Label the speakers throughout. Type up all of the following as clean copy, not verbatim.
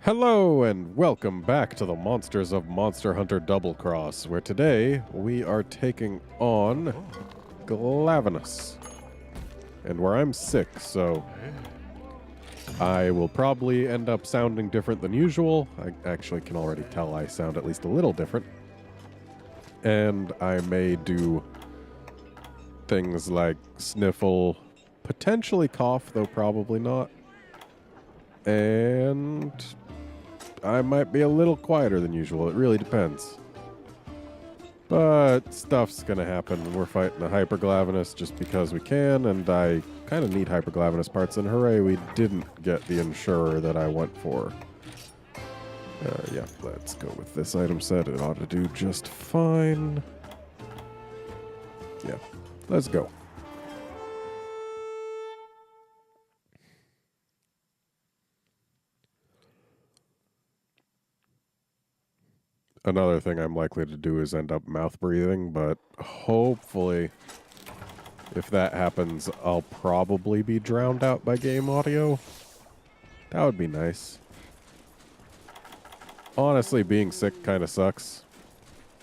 Speaker 1: Hello and welcome back to the Monsters of Monster Hunter Double Cross, where today we are taking on Glavenus. And where I'm sick, so I will probably end up sounding different than usual. I actually can already tell I sound at least a little different. And I may do things like sniffle, potentially cough, though probably not. And I might be a little quieter than usual. It really depends. But stuff's gonna happen. We're fighting a Hyper Glavenus just because we can, and I kind of need Hyper Glavenus parts, and hooray, we didn't get the Insurer that I went for. Yeah, let's go with this item set. It ought to do just fine. Yeah, let's go. Another thing I'm likely to do is end up mouth breathing, but hopefully, if that happens, I'll probably be drowned out by game audio. That would be nice. Honestly, being sick kind of sucks.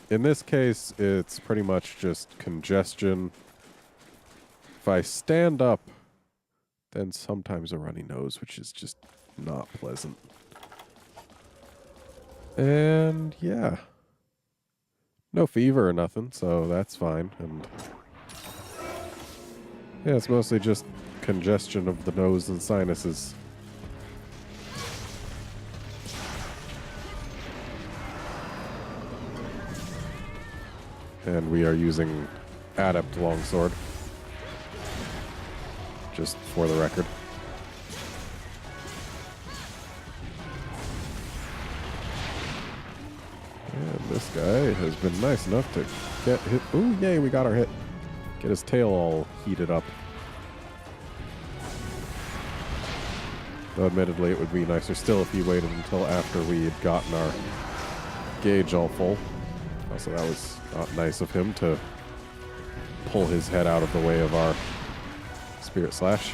Speaker 1: In this case, it's pretty much just congestion. If I stand up, then sometimes a runny nose, which is just not pleasant. And yeah, no fever or nothing, so that's fine. And yeah, it's mostly just congestion of the nose and sinuses. And we are using Adept Longsword, just for the record. And this guy has been nice enough to get hit. Ooh, yay, we got our hit. Get his tail all heated up. Though admittedly, it would be nicer still if he waited until after we had gotten our gauge all full. Also, that was not nice of him to pull his head out of the way of our Spirit Slash.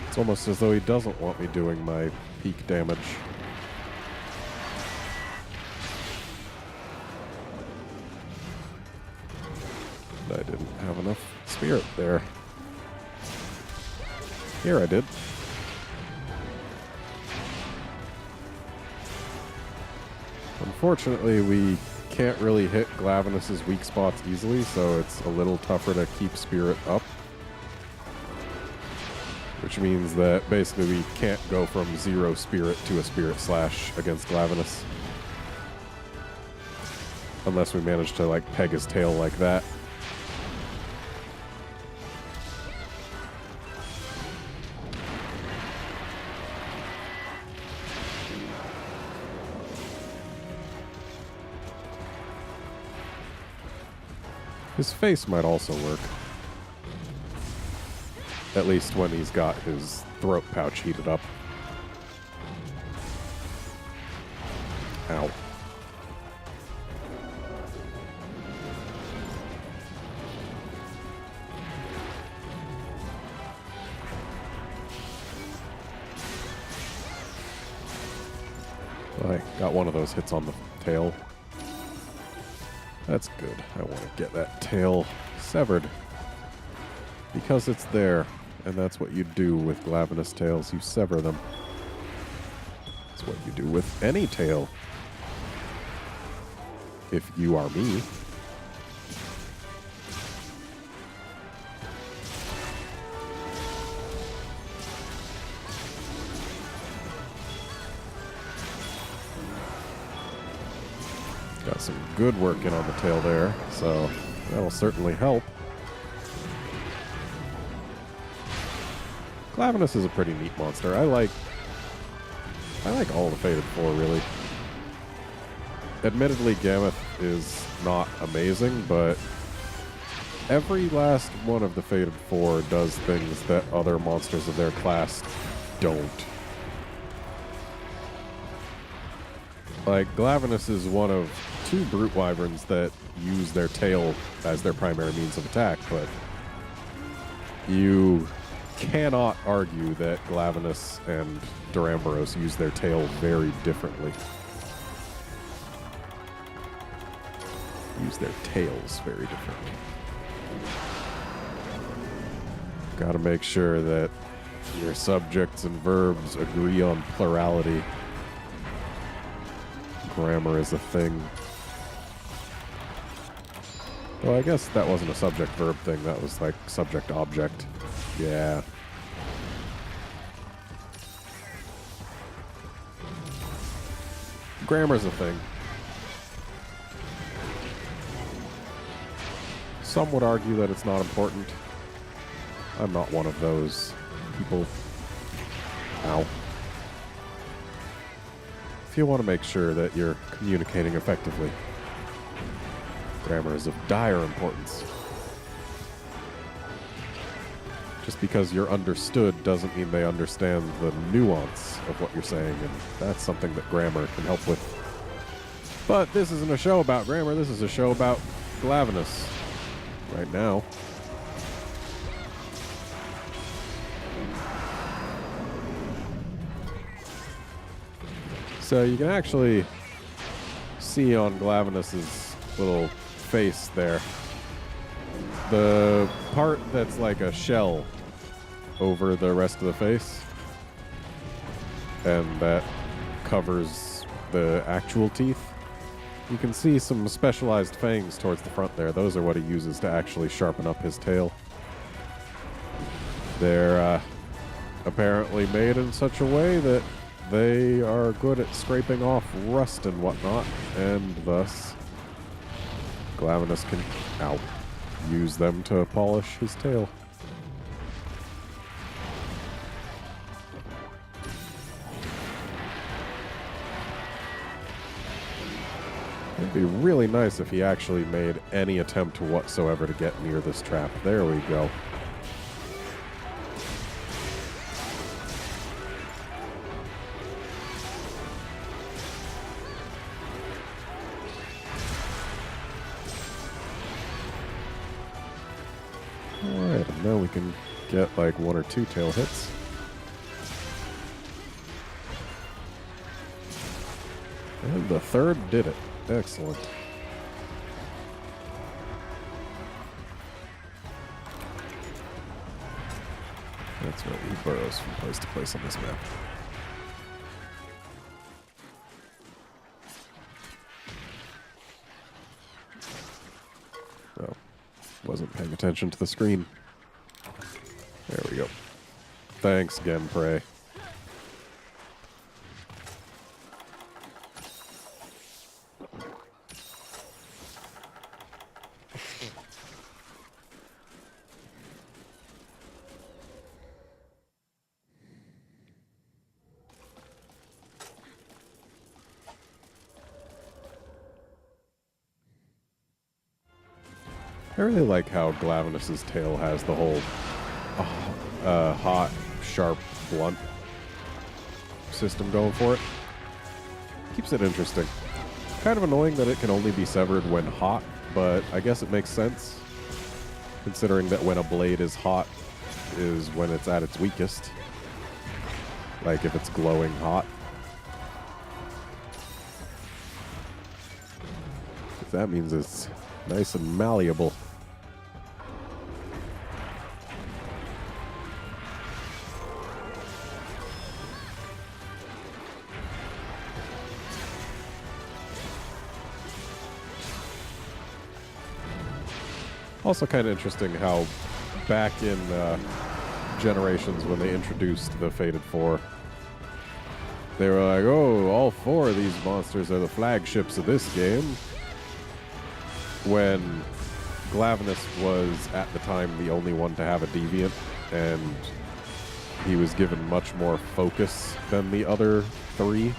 Speaker 1: It's almost as though he doesn't want me doing my peak damage. I didn't have enough spirit there. Here I did. Unfortunately, we can't really hit Glavenus's weak spots easily, so it's a little tougher to keep spirit up. Which means that basically we can't go from 0 spirit to a Spirit Slash against Glavenus. Unless we manage to, like, peg his tail like that. His face might also work. At least when he's got his throat pouch heated up. Ow. I got one of those hits on the tail. That's good. I want to get that tail severed. Because it's there. And that's what you do with Glavenus tails. You sever them. That's what you do with any tail. If you are me. Got some good work in on the tail there, so that'll certainly help. Glavenus is a pretty neat monster. I like all the Fated 4, really. Admittedly, Gameth is not amazing, but every last one of the Fated 4 does things that other monsters of their class don't. Like, Glavenus is one of 2 brute wyverns that use their tail as their primary means of attack, but you cannot argue that Glavenus and Duramboros use their tail very differently. Use their tails very differently. Gotta make sure that your subjects and verbs agree on plurality. Grammar is a thing. Well, I guess that wasn't a subject-verb thing. That was like subject-object. Yeah. Grammar's a thing. Some would argue that it's not important. I'm not one of those people. Ow. If you want to make sure that you're communicating effectively, grammar is of dire importance. Just because you're understood doesn't mean they understand the nuance of what you're saying, and that's something that grammar can help with. But this isn't a show about grammar, this is a show about Glavenus. Right now. So you can actually see on Glavenus's little face there the part that's like a shell over the rest of the face, and that covers the actual teeth. You can see some specialized fangs towards the front there. Those are what he uses to actually sharpen up his tail. They're apparently made in such a way that they are good at scraping off rust and whatnot, and thus Glavenus can use them to polish his tail. It'd be really nice if he actually made any attempt whatsoever to get near this trap. There we go. Alright, and now we can get like 1 or 2 tail hits. And the third did it. Excellent. That's right, he burrows from place to place on this map. Oh, wasn't paying attention to the screen. There we go. Thanks, Genprey. I really like how Glavenus's tail has the whole hot, sharp, blunt system going for it. Keeps it interesting. Kind of annoying that it can only be severed when hot, but I guess it makes sense, considering that when a blade is hot is when it's at its weakest. Like if it's glowing hot. That means it's nice and malleable. Also kind of interesting how back in Generations when they introduced the Fated Four, they were like, oh, all 4 of these monsters are the flagships of this game. When Glavenus was, at the time, the only one to have a deviant, and he was given much more focus than the other 3.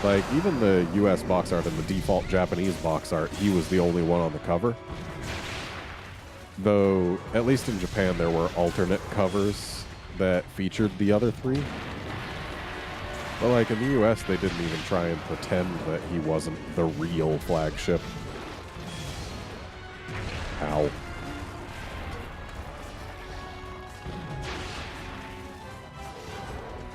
Speaker 1: Like, even the US box art and the default Japanese box art, he was the only one on the cover. Though, at least in Japan, there were alternate covers that featured the other 3. But, like, in the US, they didn't even try and pretend that he wasn't the real flagship. Ow.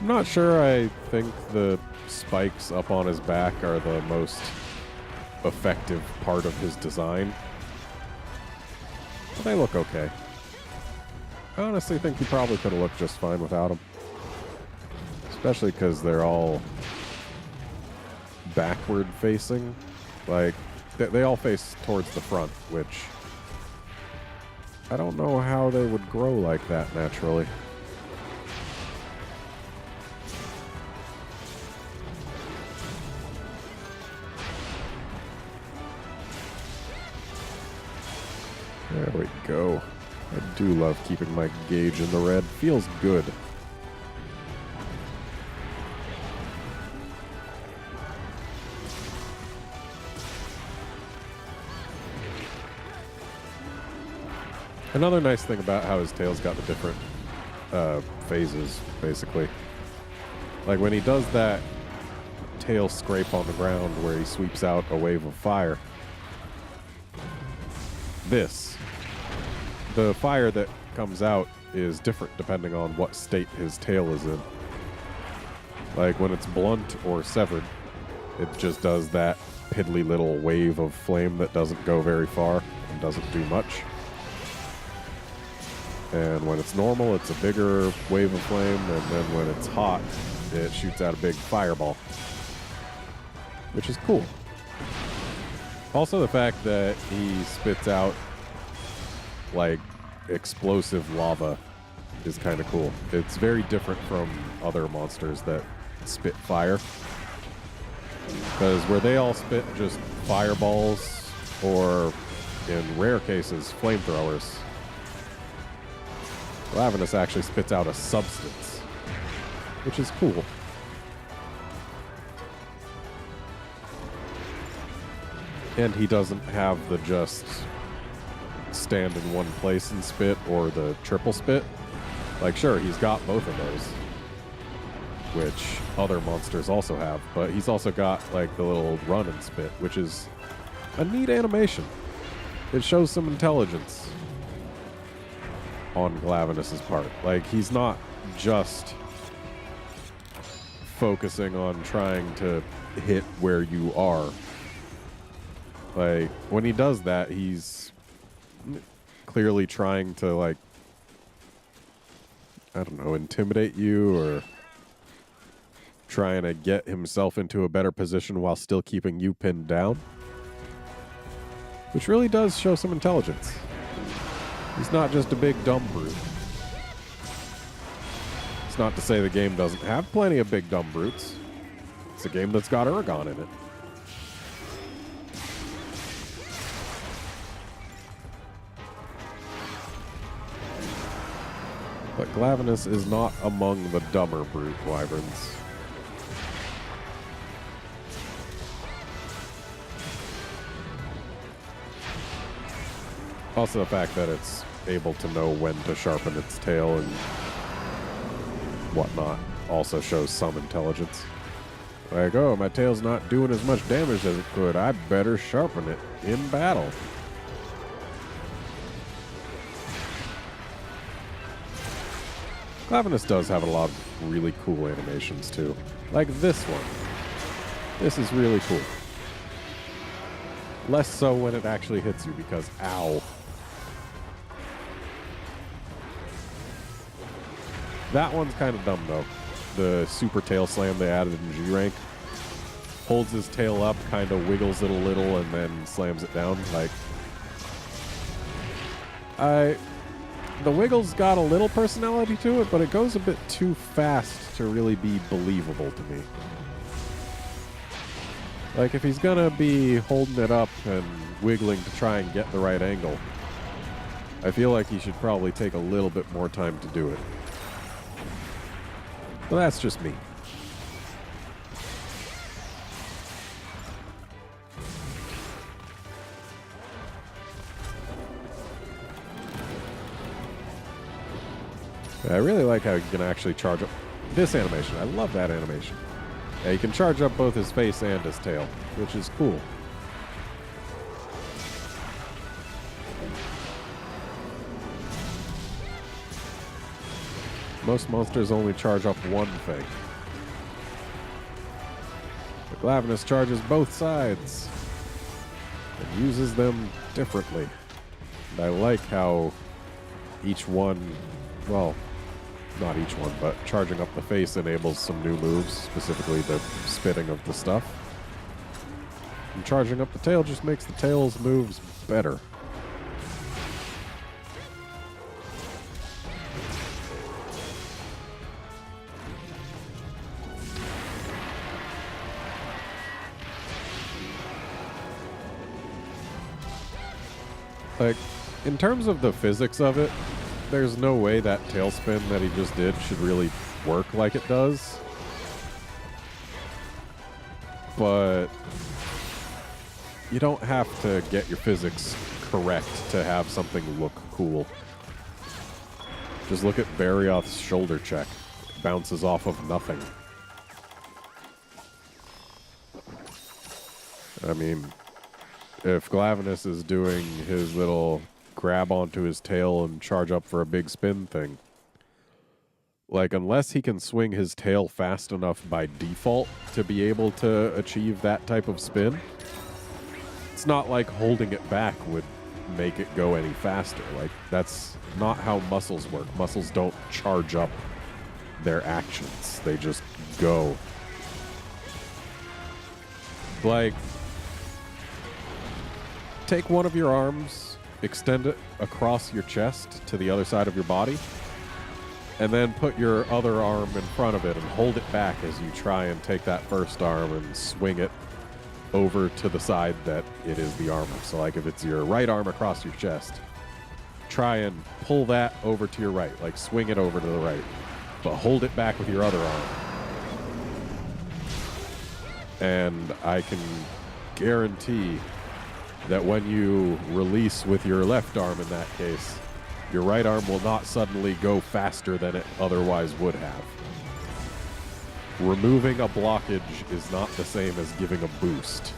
Speaker 1: I'm not sure I think the spikes up on his back are the most effective part of his design. But they look okay. I honestly think he probably could have looked just fine without them. Especially because they're all backward facing. Like, they all face towards the front, which I don't know how they would grow like that naturally. There we go. I do love keeping my gauge in the red. Feels good. Another nice thing about how his tail's got the different phases, basically. Like when he does that tail scrape on the ground where he sweeps out a wave of fire. The fire that comes out is different depending on what state his tail is in. Like when it's blunt or severed, it just does that piddly little wave of flame that doesn't go very far and doesn't do much. And when it's normal, it's a bigger wave of flame, and then when it's hot, it shoots out a big fireball. Which is cool. Also the fact that he spits out, like, explosive lava is kind of cool. It's very different from other monsters that spit fire. Because where they all spit just fireballs, or in rare cases, flamethrowers, Glavenus actually spits out a substance, which is cool. And he doesn't have the just stand in one place and spit or the triple spit. Like, sure, he's got both of those, which other monsters also have, but he's also got, like, the little run and spit, which is a neat animation. It shows some intelligence on Glavenus's part. Like, he's not just focusing on trying to hit where you are. Like, when he does that, he's clearly trying to, like, I don't know, intimidate you or trying to get himself into a better position while still keeping you pinned down. Which really does show some intelligence. He's not just a big dumb brute. It's not to say the game doesn't have plenty of big dumb brutes. It's a game that's got Uragon in it. But Glavenus is not among the dumber brute wyverns. Also the fact that it's able to know when to sharpen its tail and whatnot also shows some intelligence. Like, oh, my tail's not doing as much damage as it could. I better sharpen it in battle. Glavenus does have a lot of really cool animations, too. Like this one. This is really cool. Less so when it actually hits you, because ow. That one's kind of dumb, though. The super tail slam they added in G-Rank. Holds his tail up, kind of wiggles it a little, and then slams it down. Like, the wiggle's got a little personality to it, but it goes a bit too fast to really be believable to me. Like, if he's gonna be holding it up and wiggling to try and get the right angle, I feel like he should probably take a little bit more time to do it. But that's just me. I really like how you can actually charge up this animation. I love that animation. Yeah, you can charge up both his face and his tail, which is cool. Most monsters only charge up one thing. The Glavenus charges both sides and uses them differently. And I like how each one, well, not each one, but charging up the face enables some new moves, specifically the spitting of the stuff. And charging up the tail just makes the tail's moves better. Like, in terms of the physics of it, there's no way that tailspin that he just did should really work like it does. But you don't have to get your physics correct to have something look cool. Just look at Barioth's shoulder check. It bounces off of nothing. I mean, if Glavenus is doing his little grab onto his tail and charge up for a big spin thing, like, unless he can swing his tail fast enough by default to be able to achieve that type of spin, it's not like holding it back would make it go any faster. Like, that's not how muscles work. Muscles don't charge up their actions. They just go. Like, take one of your arms, extend it across your chest to the other side of your body, and then put your other arm in front of it and hold it back as you try and take that first arm and swing it over to the side that it is the armor. So like if it's your right arm across your chest, try and pull that over to your right, like swing it over to the right, but hold it back with your other arm. And I can guarantee that when you release with your left arm in that case, your right arm will not suddenly go faster than it otherwise would have. Removing a blockage is not the same as giving a boost.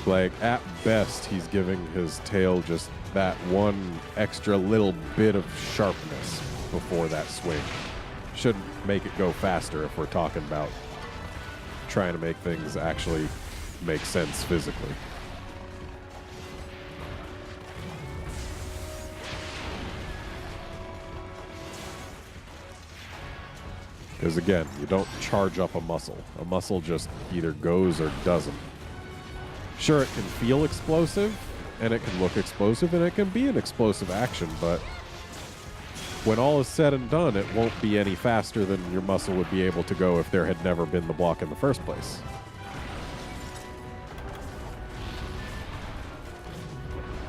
Speaker 1: Like, at best, he's giving his tail just that one extra little bit of sharpness before that swing. Shouldn't make it go faster if we're talking about trying to make things actually make sense physically. Because again, you don't charge up a muscle. A muscle just either goes or doesn't. Sure, it can feel explosive, and it can look explosive, and it can be an explosive action, but when all is said and done, it won't be any faster than your muscle would be able to go if there had never been the block in the first place.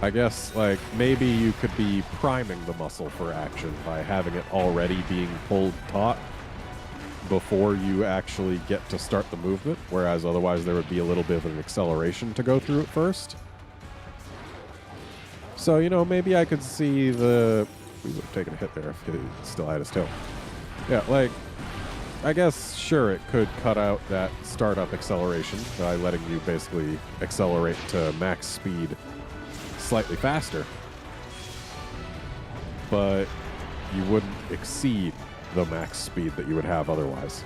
Speaker 1: I guess, like, maybe you could be priming the muscle for action by having it already being pulled taut before you actually get to start the movement, whereas otherwise there would be a little bit of an acceleration to go through it first. So, you know, maybe I could see the... We would have taken a hit there if he still had his tail. Yeah, like, I guess, sure, it could cut out that startup acceleration by letting you basically accelerate to max speed slightly faster. But you wouldn't exceed the max speed that you would have otherwise,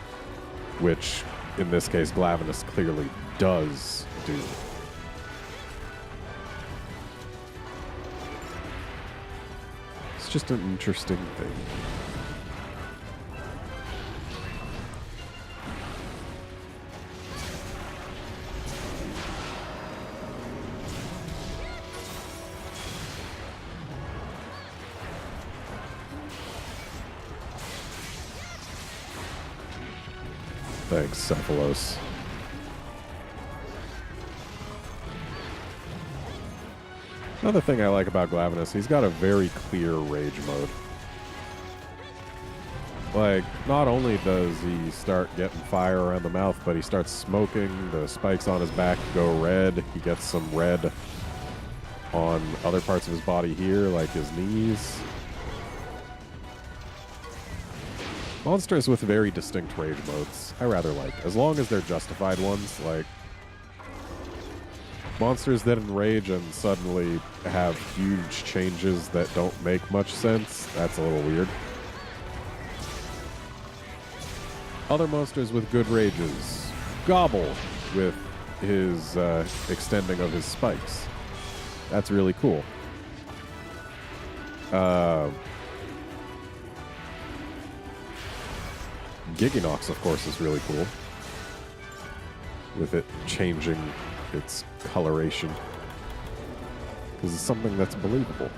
Speaker 1: which, in this case, Glavenus clearly does do. It's just an interesting thing. Thanks, Cephalos. Another thing I like about Glavenus, he's got a very clear rage mode. Like, not only does he start getting fire around the mouth, but he starts smoking, the spikes on his back go red, he gets some red on other parts of his body here, like his knees. Monsters with very distinct rage modes, I rather like, as long as they're justified ones. Like, monsters that enrage and suddenly have huge changes that don't make much sense, that's a little weird. Other monsters with good rages. Gobble with his extending of his spikes. That's really cool. Giginox, of course, is really cool. With it changing its coloration. Because it's something that's believable.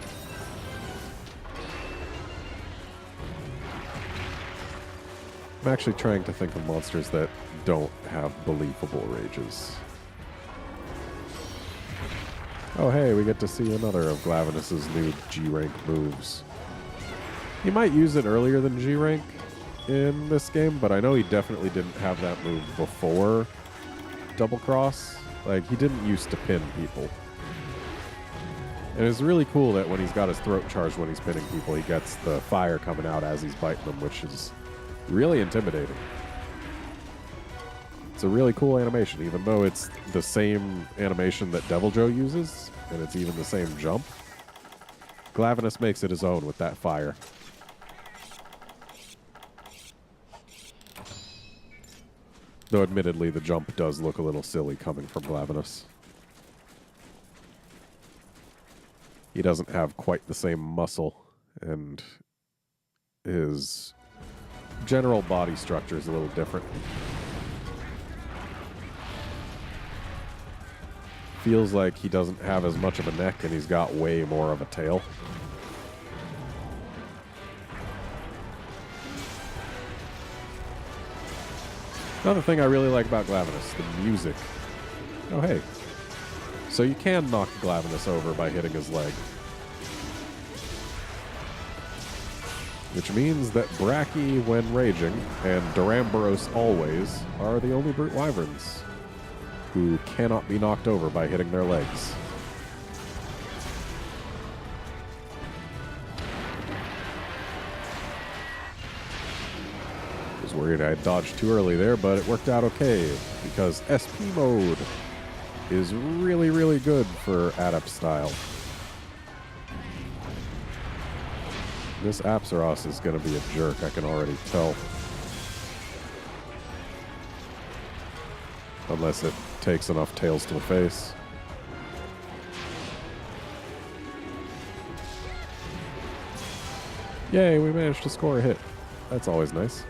Speaker 1: I'm actually trying to think of monsters that don't have believable rages. Oh hey, we get to see another of Glavenus' new G-rank moves. He might use it earlier than G-rank in this game, but I know he definitely didn't have that move before Double Cross. Like, he didn't used to pin people. And it's really cool that when he's got his throat charged when he's pinning people, he gets the fire coming out as he's biting them, which is really intimidating. It's a really cool animation, even though it's the same animation that Devil Joe uses, and it's even the same jump. Glavenus makes it his own with that fire. Though admittedly, the jump does look a little silly coming from Glavenus. He doesn't have quite the same muscle, and his general body structure is a little different. Feels like he doesn't have as much of a neck, and he's got way more of a tail. Another thing I really like about Glavenus, the music. Oh, hey. So you can knock Glavenus over by hitting his leg. Which means that Bracky, when raging, and Duramboros always, are the only brute wyverns who cannot be knocked over by hitting their legs. I was worried I dodged too early there, but it worked out okay, because SP mode is really, really good for Adept style. This Apsaros is going to be a jerk, I can already tell. Unless it takes enough tails to the face. Yay, we managed to score a hit. That's always nice.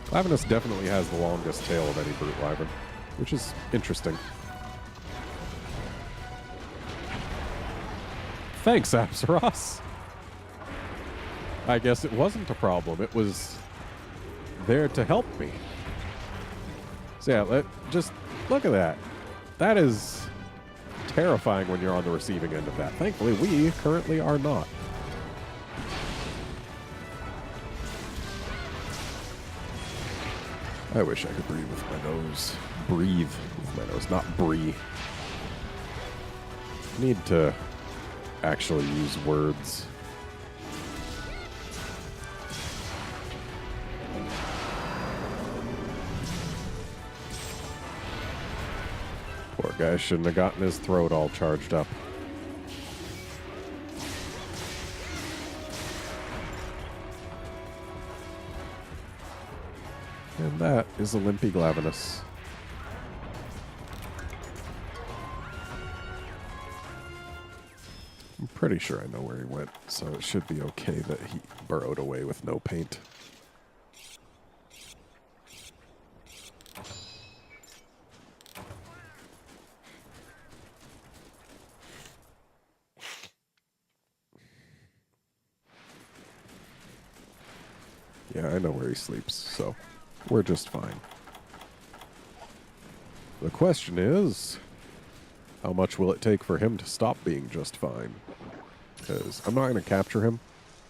Speaker 1: Glavenus definitely has the longest tail of any brute wyvern, which is interesting. Thanks, Apsaros. I guess it wasn't a problem. It was there to help me. So yeah, just look at that. That is terrifying when you're on the receiving end of that. Thankfully, we currently are not. I wish I could breathe with my nose. Breathe with my nose, not brie. I need to actually use words. Poor guy shouldn't have gotten his throat all charged up. And that is a limpy Glavenus. I'm pretty sure I know where he went, so it should be okay that he burrowed away with no paint. Yeah, I know where he sleeps, so we're just fine. The question is, how much will it take for him to stop being just fine? Because I'm not going to capture him.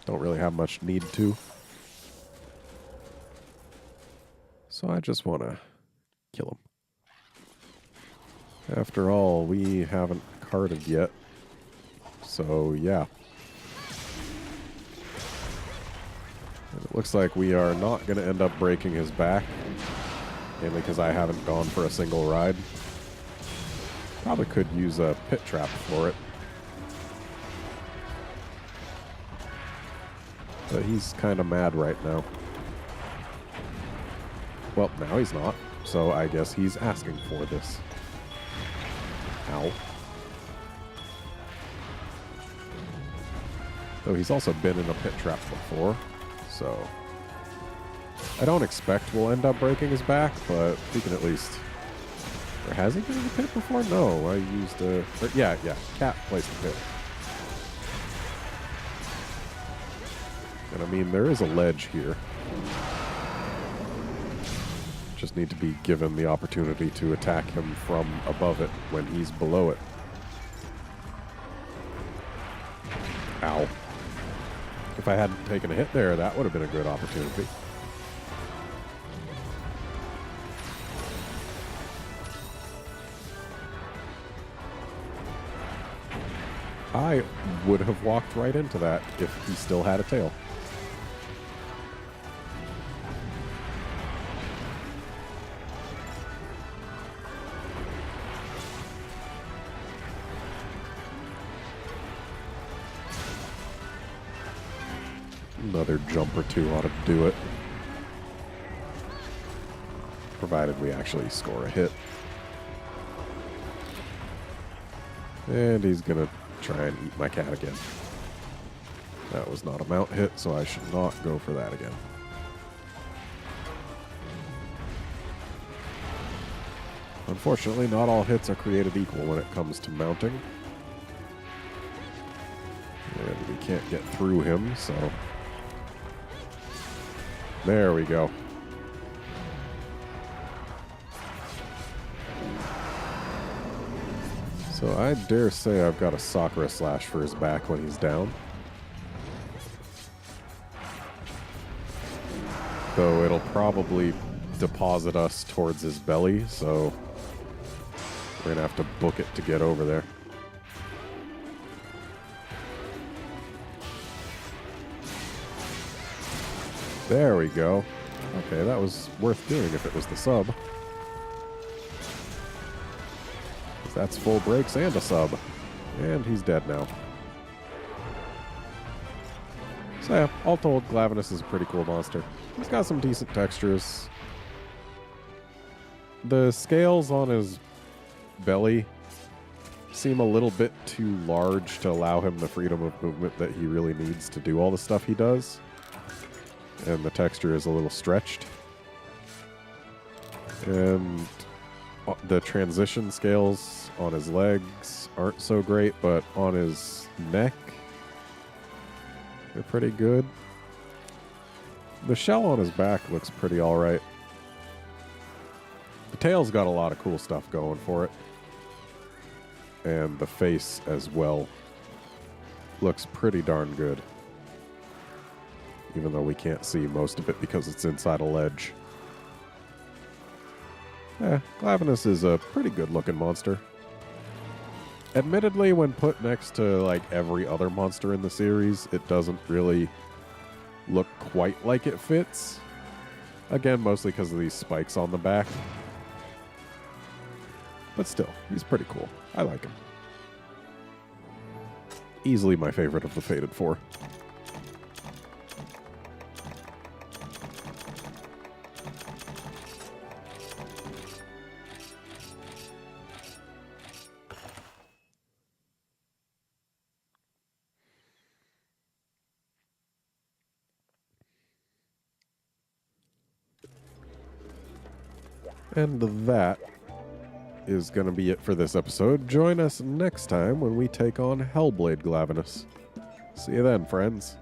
Speaker 1: Don't really have much need to. So I just want to kill him. After all, we haven't carded yet. So, yeah. And it looks like we are not going to end up breaking his back. mainly because I haven't gone for a single ride. Probably could use a pit trap for it. But he's kind of mad right now. Well, now he's not, so I guess he's asking for this. Ow. Though he's also been in a pit trap before, so... I don't expect we'll end up breaking his back, but we can at least... Or has he been in a pit before? No, I used a... Or, yeah, Cat placed the pit. And I mean, there is a ledge here. Just need to be given the opportunity to attack him from above it when he's below it. Ow. If I hadn't taken a hit there, that would have been a good opportunity. I would have walked right into that if he still had a tail. Another jump or two ought to do it. Provided we actually score a hit. And he's gonna try and eat my cat again. That was not a mount hit, so I should not go for that again. Unfortunately, not all hits are created equal when it comes to mounting. And we can't get through him, so... There we go. So I dare say I've got a Sakura slash for his back when he's down. Though it'll probably deposit us towards his belly, so we're gonna have to book it to get over there. There we go. Okay, that was worth doing if it was the sub. That's full brakes and a sub. And he's dead now. So yeah, all told, Glavenus is a pretty cool monster. He's got some decent textures. The scales on his belly seem a little bit too large to allow him the freedom of movement that he really needs to do all the stuff he does. And the texture is a little stretched. And the transition scales on his legs aren't so great, but on his neck, they're pretty good. The shell on his back looks pretty alright. The tail's got a lot of cool stuff going for it. And the face as well looks pretty darn good. Even though we can't see most of it because it's inside a ledge. Yeah, Glavenus is a pretty good looking monster. Admittedly, when put next to like every other monster in the series, it doesn't really look quite like it fits. Again, mostly because of these spikes on the back. But still, he's pretty cool. I like him. Easily my favorite of the Fated Four. And that is going to be it for this episode. Join us next time when we take on Hellblade Glavenus. See you then, friends.